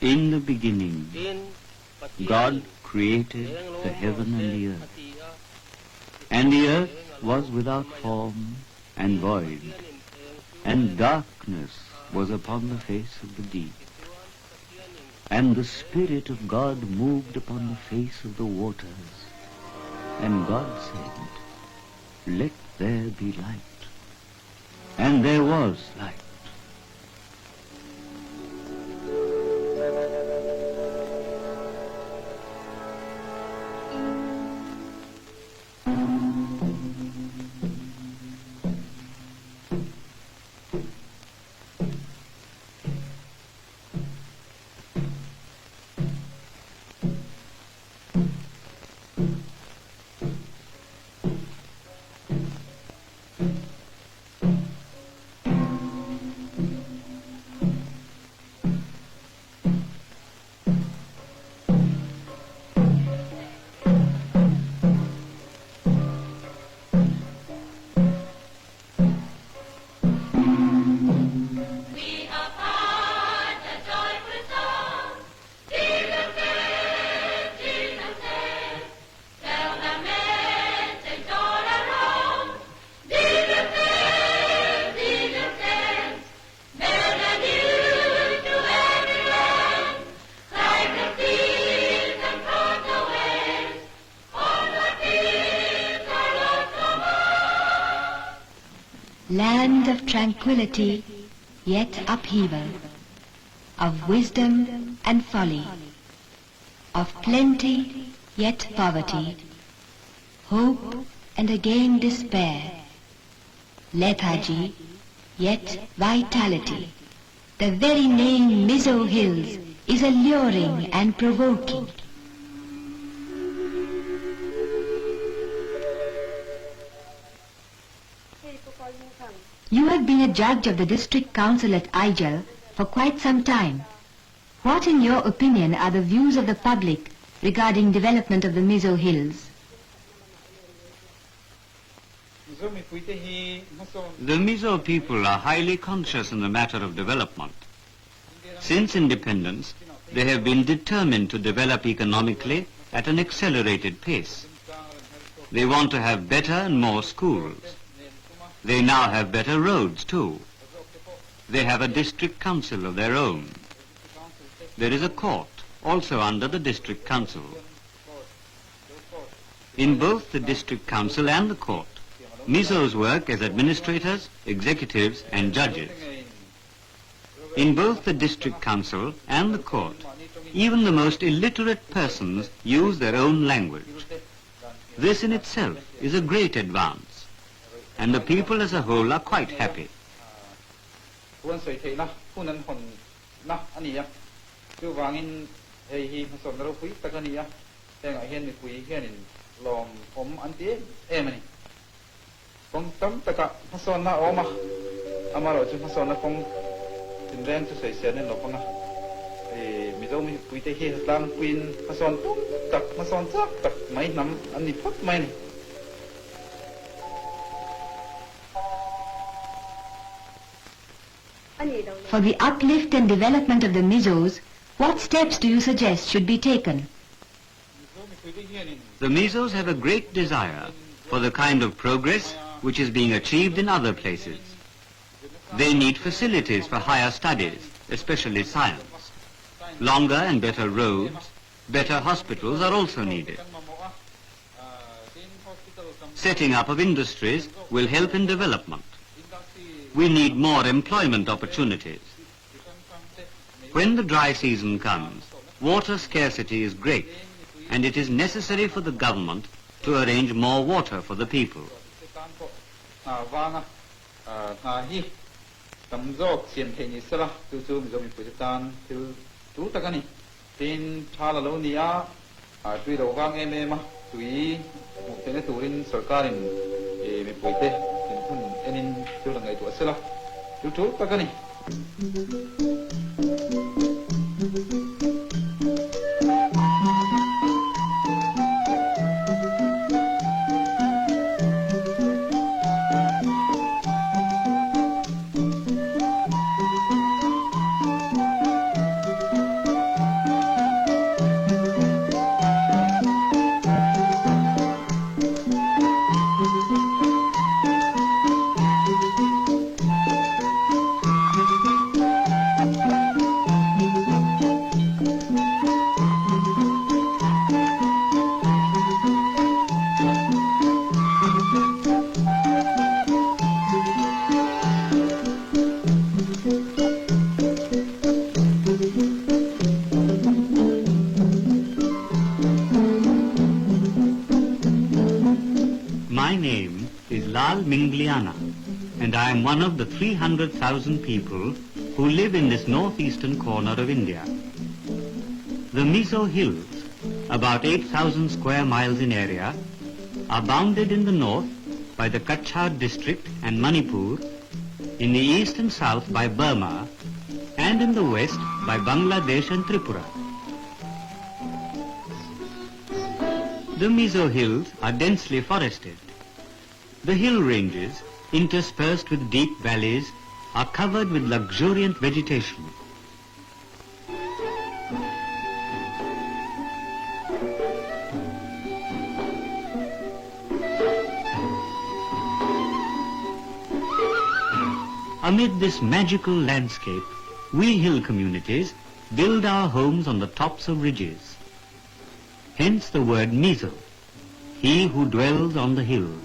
In the beginning, God created the heaven and the earth. And the earth was without form and void, and darkness was upon the face of the deep. And the Spirit of God moved upon the face of the waters. And God said, "Let there be light." And there was light. Land of tranquility, yet upheaval, of wisdom and folly, of plenty, yet poverty, hope and again despair, lethargy, yet vitality. The very name Mizo Hills is alluring and provoking. You have been a judge of the district council at Aijal for quite some time. What, in your opinion, are the views of the public regarding development of the Mizo Hills? The Mizo people are highly conscious in the matter of development. Since independence, they have been determined to develop economically at an accelerated pace. They want to have better and more schools. They now have better roads too. They have a district council of their own. There is a court, also under the district council. In both the district council and the court, Mizos work as administrators, executives and judges. In both the district council and the court, even the most illiterate persons use their own language. This in itself is a great advance. And the people as a whole are quite happy. For the uplift and development of the Mizos, what steps do you suggest should be taken? The Mizos have a great desire for the kind of progress which is being achieved in other places. They need facilities for higher studies, especially science. Longer and better roads, better hospitals are also needed. Setting up of industries will help in development. We need more employment opportunities. When the dry season comes, water scarcity is great, and it is necessary for the government to arrange more water for the people. My name is Lal Mingliana, and I am one of the 300,000 people who live in this northeastern corner of India. The Mizo Hills, about 8,000 square miles in area, are bounded in the north by the Kachhar district and Manipur, in the east and south by Burma, and in the west by Bangladesh and Tripura. The Mizo Hills are densely forested. The hill ranges, interspersed with deep valleys, are covered with luxuriant vegetation. Amid this magical landscape, we hill communities build our homes on the tops of ridges. Hence the word Mizo, he who dwells on the hills.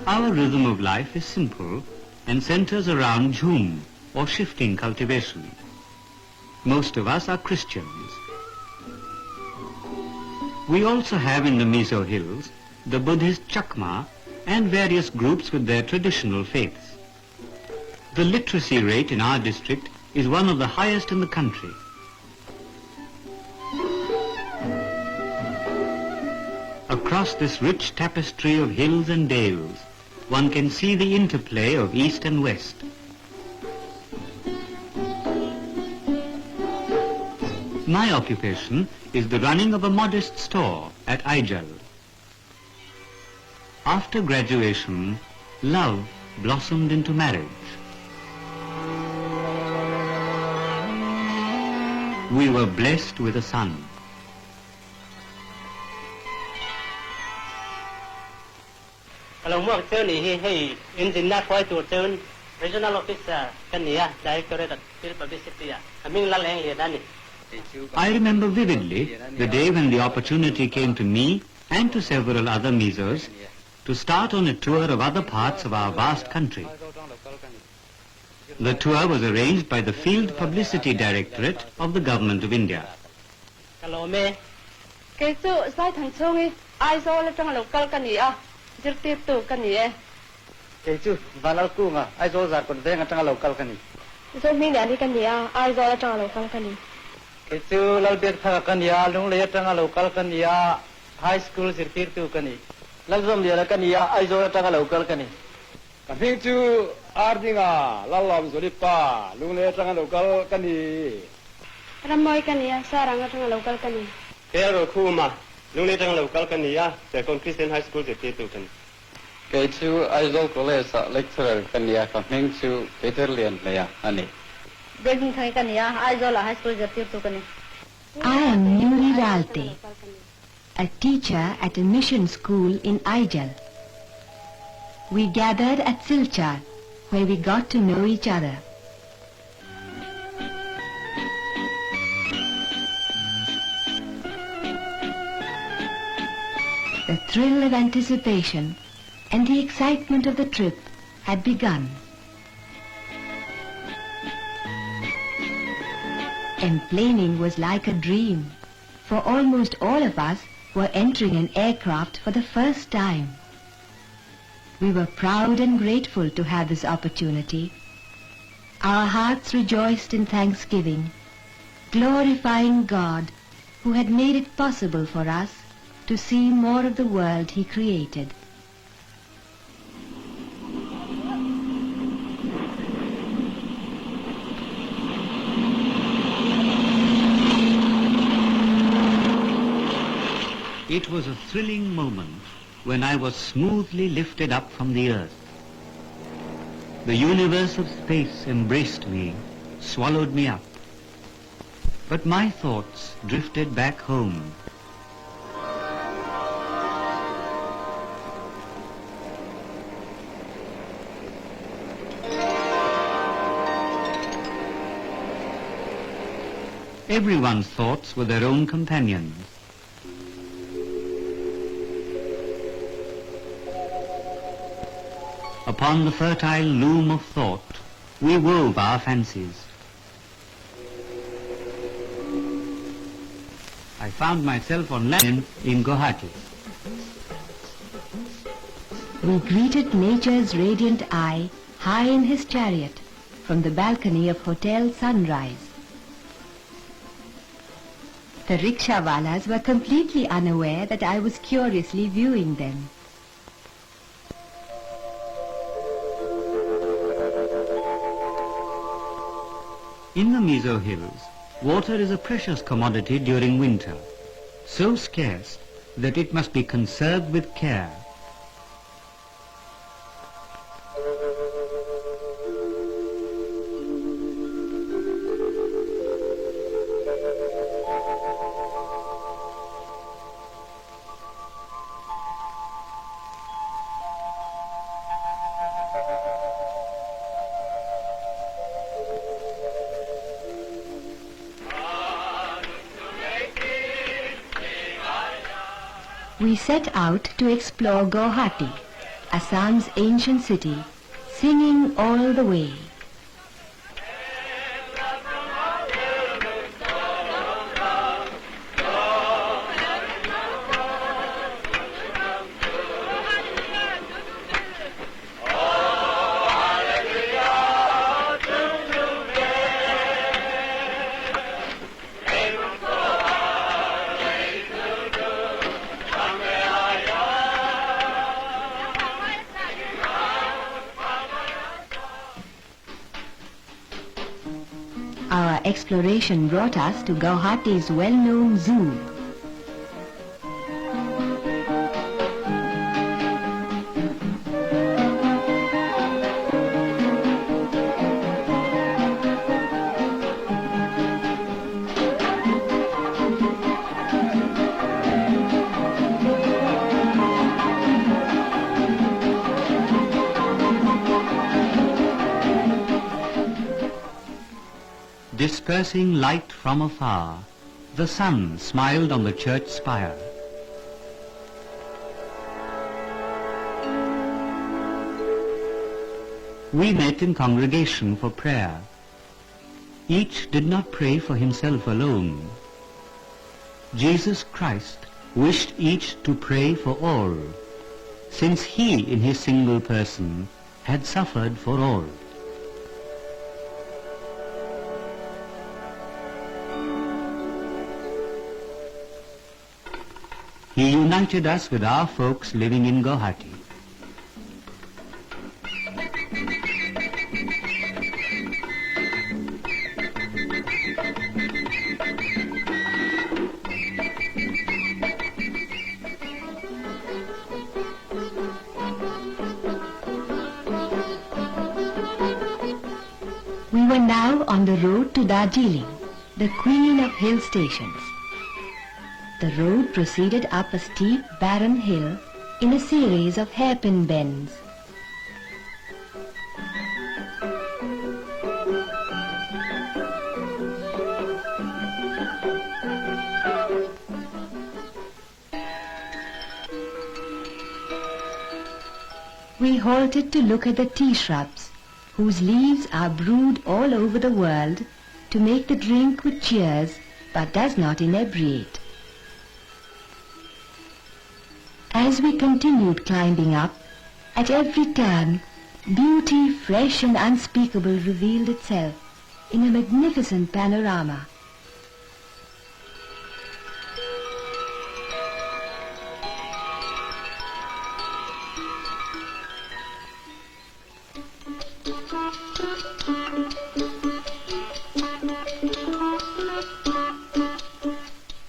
Our rhythm of life is simple and centers around jhum, or shifting cultivation. Most of us are Christians. We also have in the Mizo Hills the Buddhist Chakma and various groups with their traditional faiths. The literacy rate in our district is one of the highest in the country. Across this rich tapestry of hills and dales, one can see the interplay of east and west. My occupation is the running of a modest store at Aijal. After graduation, love blossomed into marriage. We were blessed with a son. Regional officer, Directorate of Publicity, I remember vividly the day when the opportunity came to me and to several other Mizos to start on a tour of other parts of our vast country. The tour was arranged by the Field Publicity Directorate of the Government of India. High school Lazum dia kan ia aizo tanga local kan ni. Kaping tu artinga lalam solipa lungle tanga local kan ni. Ramai kan ya sarang tanga local kan ni. Pero kuma lungle tanga local kan ni ya. Second Christian High School tu kan. Ke tu aizo college lecturer kan ya kaping tu Peterlian ya ani. Begin thai kan ya aizo la high school tu kan ni. I am Nuri Ralte, a teacher at a mission school in Aijal. We gathered at Silchar, where we got to know each other. The thrill of anticipation and the excitement of the trip had begun. Emplaning was like a dream, for almost all of us were entering an aircraft for the first time. We were proud and grateful to have this opportunity. Our hearts rejoiced in thanksgiving, glorifying God who had made it possible for us to see more of the world He created. It was a thrilling moment when I was smoothly lifted up from the earth. The universe of space embraced me, swallowed me up. But my thoughts drifted back home. Everyone's thoughts were their own companions. Upon the fertile loom of thought, we wove our fancies. I found myself on land in Guwahati. We greeted nature's radiant eye high in his chariot from the balcony of Hotel Sunrise. The rickshawalas were completely unaware that I was curiously viewing them. In the Mizo Hills, water is a precious commodity during winter, so scarce that it must be conserved with care. We set out to explore Guwahati, Assam's ancient city, singing all the way. Our exploration brought us to Guwahati's well-known zoo. Dispersing light from afar, the sun smiled on the church spire. We met in congregation for prayer. Each did not pray for himself alone. Jesus Christ wished each to pray for all, since he in his single person had suffered for all. He united us with our folks living in Guwahati. We were now on the road to Darjeeling, the queen of hill stations. The road proceeded up a steep, barren hill in a series of hairpin bends. We halted to look at the tea shrubs, whose leaves are brewed all over the world to make the drink which cheers but does not inebriate. As we continued climbing up, at every turn, beauty fresh and unspeakable revealed itself in a magnificent panorama.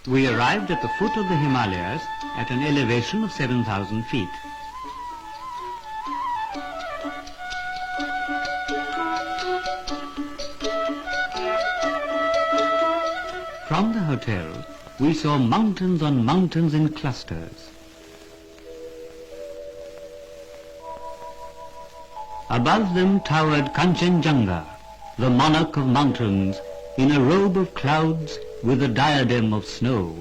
We arrived at the foot of the Himalayas at an elevation of 7,000 feet. From the hotel, we saw mountains on mountains in clusters. Above them towered Kanchenjunga, the monarch of mountains, in a robe of clouds with a diadem of snow.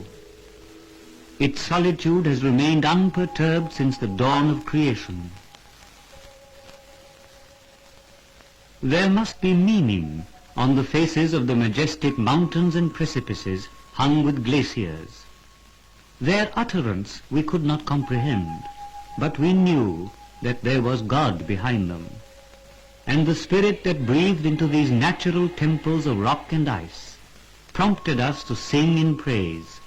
Its solitude has remained unperturbed since the dawn of creation. There must be meaning on the faces of the majestic mountains and precipices hung with glaciers. Their utterance we could not comprehend, but we knew that there was God behind them, and the spirit that breathed into these natural temples of rock and ice prompted us to sing in praise.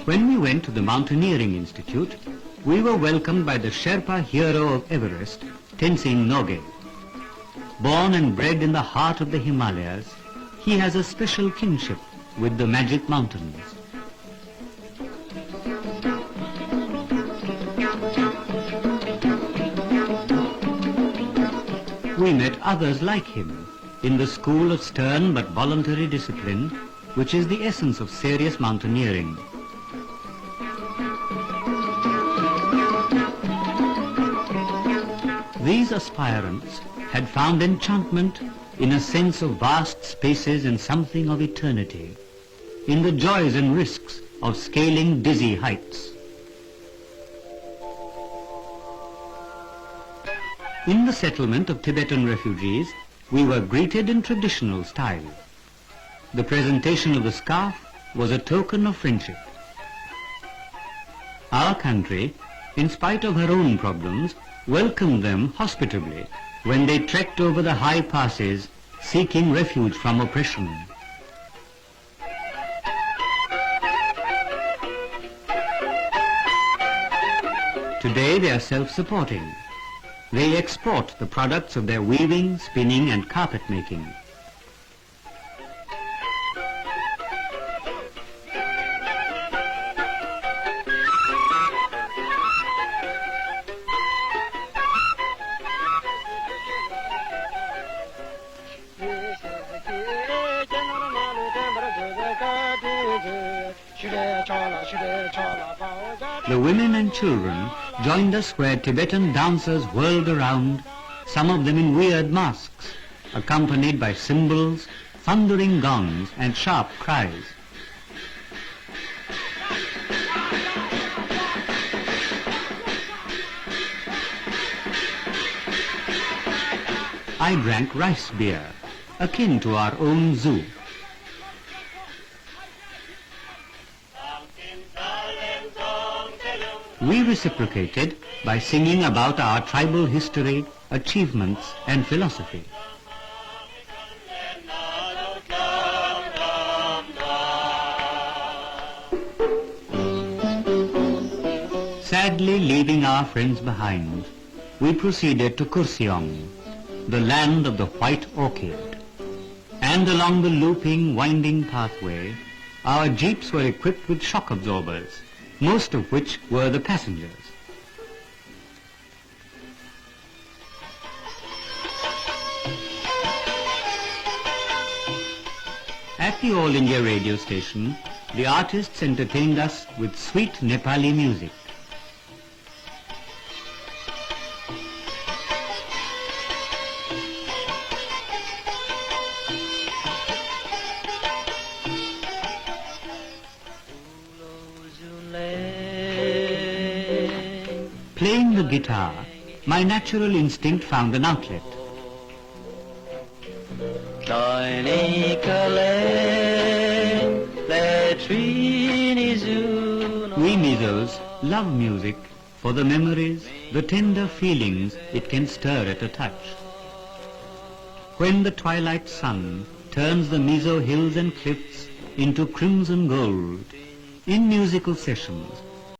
When we went to the Mountaineering Institute, we were welcomed by the Sherpa hero of Everest, Tenzing Norgay. Born and bred in the heart of the Himalayas, he has a special kinship with the Magic Mountains. We met others like him in the school of stern but voluntary discipline, which is the essence of serious mountaineering. These aspirants had found enchantment in a sense of vast spaces and something of eternity, in the joys and risks of scaling dizzy heights. In the settlement of Tibetan refugees, we were greeted in traditional style. The presentation of the scarf was a token of friendship. Our country, in spite of her own problems, welcomed them hospitably when they trekked over the high passes seeking refuge from oppression. Today they are self-supporting. They export the products of their weaving, spinning and carpet making. The women and children joined us where Tibetan dancers whirled around, some of them in weird masks, accompanied by cymbals, thundering gongs and sharp cries. I drank rice beer, akin to our own zoo. We reciprocated by singing about our tribal history, achievements and philosophy. Sadly leaving our friends behind, we proceeded to Kurseong, the land of the white orchid. And along the looping, winding pathway, our jeeps were equipped with shock absorbers, most of which were the passengers. At the All India radio station, the artists entertained us with sweet Nepali music. Playing the guitar, my natural instinct found an outlet. We Mizos love music for the memories, the tender feelings it can stir at a touch. When the twilight sun turns the Mizo hills and cliffs into crimson gold, in musical sessions,